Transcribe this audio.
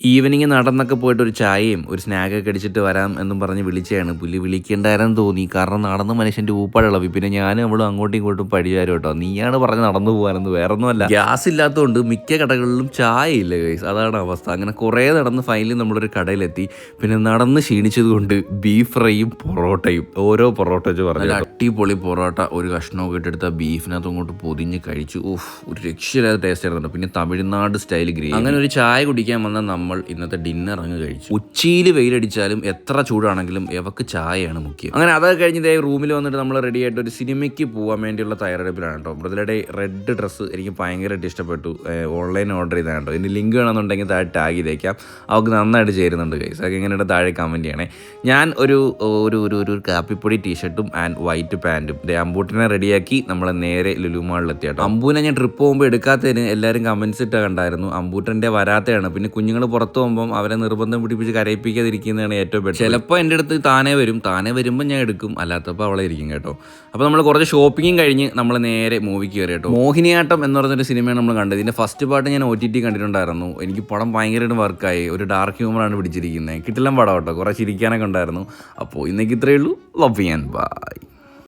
Evening നടന്നൊക്കെ പോയിട്ട് ഒരു ചായയും ഒരു സ്നാക്കൊക്കെ അടിച്ചിട്ട് വരാം എന്നും പറഞ്ഞ് വിളിച്ചതാണ്. പുള്ളി വിളിക്കേണ്ടായിരുന്നു തോന്നി. കാരണം നടന്ന മനുഷ്യൻ്റെ ഊപ്പാടിളവി. പിന്നെ ഞാനും അവളും അങ്ങോട്ടും ഇങ്ങോട്ടും പഴിയാരും കേട്ടോ. നീയാണ് പറഞ്ഞ് നടന്നു പോകാനെന്ന്, വേറൊന്നുമല്ല. ഗ്യാസ് ഇല്ലാത്തതുകൊണ്ട് മിക്ക കടകളിലും ചായ ഇല്ല ഗൈസ്. അതാണ് അവസ്ഥ. അങ്ങനെ കുറേ നടന്ന് ഫൈനലി നമ്മളൊരു കടയിലെത്തി. പിന്നെ നടന്ന് ക്ഷീണിച്ചത് കൊണ്ട് ബീഫ് ഫ്രൈയും പൊറോട്ടയും ഓരോ പൊറോട്ട വെച്ച് പറഞ്ഞു. അടിപൊളി പൊറോട്ട ഒരു കഷ്ണമൊക്കെ ഇട്ടെടുത്ത ബീഫിനകത്ത് അങ്ങോട്ട് പൊതിഞ്ഞ് കഴിച്ചു. ഒരു രക്ഷയില്ലാത്ത ടേസ്റ്റ് ആയിരുന്നു. പിന്നെ തമിഴ്നാട് സ്റ്റൈൽ ഗ്രേവി. അങ്ങനെ ഒരു ചായ കുടിക്കാൻ വന്ന നമ്മൾ ഇന്നത്തെ ഡിന്നർ അങ്ങ് കഴിച്ചു. ഉച്ചയിൽ വെയിലടിച്ചാലും എത്ര ചൂടാണെങ്കിലും എവക്ക് ചായയാണ് മുഖ്യം. അങ്ങനെ അതൊക്കെ കഴിഞ്ഞ് റൂമിൽ വന്നിട്ട് നമ്മൾ റെഡി ആയിട്ട് ഒരു സിനിമയ്ക്ക് പോകാൻ വേണ്ടിയുള്ള തയ്യാറെടുപ്പിലാണ് കേട്ടോ. ബ്രദറുടെ റെഡ് ഡ്രസ്സ് എനിക്ക് ഭയങ്കരമായിട്ട് ഇഷ്ടപ്പെട്ടു. ഓൺലൈൻ ഓർഡർ ചെയ്താണ് കേട്ടോ. ഇതിന് ലിങ്ക് വേണമെന്നുണ്ടെങ്കിൽ താഴെ ടാഗ് ചെയ്തേക്കാം. അവർക്ക് നന്നായിട്ട് ചേരുന്നുണ്ട് ഗൈസ്. അതൊക്കെ എങ്ങനെയുണ്ട് താഴെ കമൻറ്റ് ചെയ്യണേ. ഞാൻ ഒരു കാപ്പിപ്പൊടി ടീഷർട്ടും ആൻഡ് വൈറ്റ് പാൻറ്റും അമ്പൂട്ടിനെ റെഡിയാക്കി നമ്മൾ നേരെ ലുലു മാളിലെത്തി കേട്ടോ. അമ്പൂനെ ഞാൻ ട്രിപ്പ് പോകുമ്പോൾ എടുക്കാത്തതിന് എല്ലാവരും കമൻസ് ഇട്ട് കണ്ടായിരുന്നു. അമ്പൂട്ടൻ്റെ വരാത്തതാണ്. പിന്നെ കുഞ്ഞുങ്ങൾ പുറത്ത് പോകുമ്പം അവരെ നിർബന്ധം പിടിപ്പിച്ച് കരയിപ്പിക്കാതിരിക്കുന്നതാണ് ഏറ്റവും ബെറ്റർ. ചിലപ്പോൾ എൻ്റെ അടുത്ത് താനേ വരുമ്പോൾ ഞാൻ എടുക്കും, അല്ലാത്തപ്പോൾ അവളെ ഇരിക്കും കേട്ടോ. അപ്പോൾ നമ്മൾ കുറച്ച് ഷോപ്പിങ്ങും കഴിഞ്ഞ് നമ്മൾ നേരെ മൂവിക്ക് കയറി കേട്ടോ. മോഹിനിയാട്ടം എന്ന് പറഞ്ഞൊരു സിനിമയാണ് നമ്മൾ കണ്ടത്. ഇതിൻ്റെ ഫസ്റ്റ് പാർട്ട് ഞാൻ OTT കണ്ടിട്ടുണ്ടായിരുന്നു. എനിക്ക് പടം ഭയങ്കരമായിട്ട് വർക്കായി. ഒരു ഡാർക്ക് ഹ്യൂമറാണ് പിടിച്ചിരിക്കുന്നത്. കിട്ടില്ല പടം കേട്ടോ. കുറേ ചിരിക്കാനൊക്കെ ഉണ്ടായിരുന്നു. അപ്പോൾ ഇന്നേക്ക് ഇത്രയേ ഉള്ളൂ. Love and by.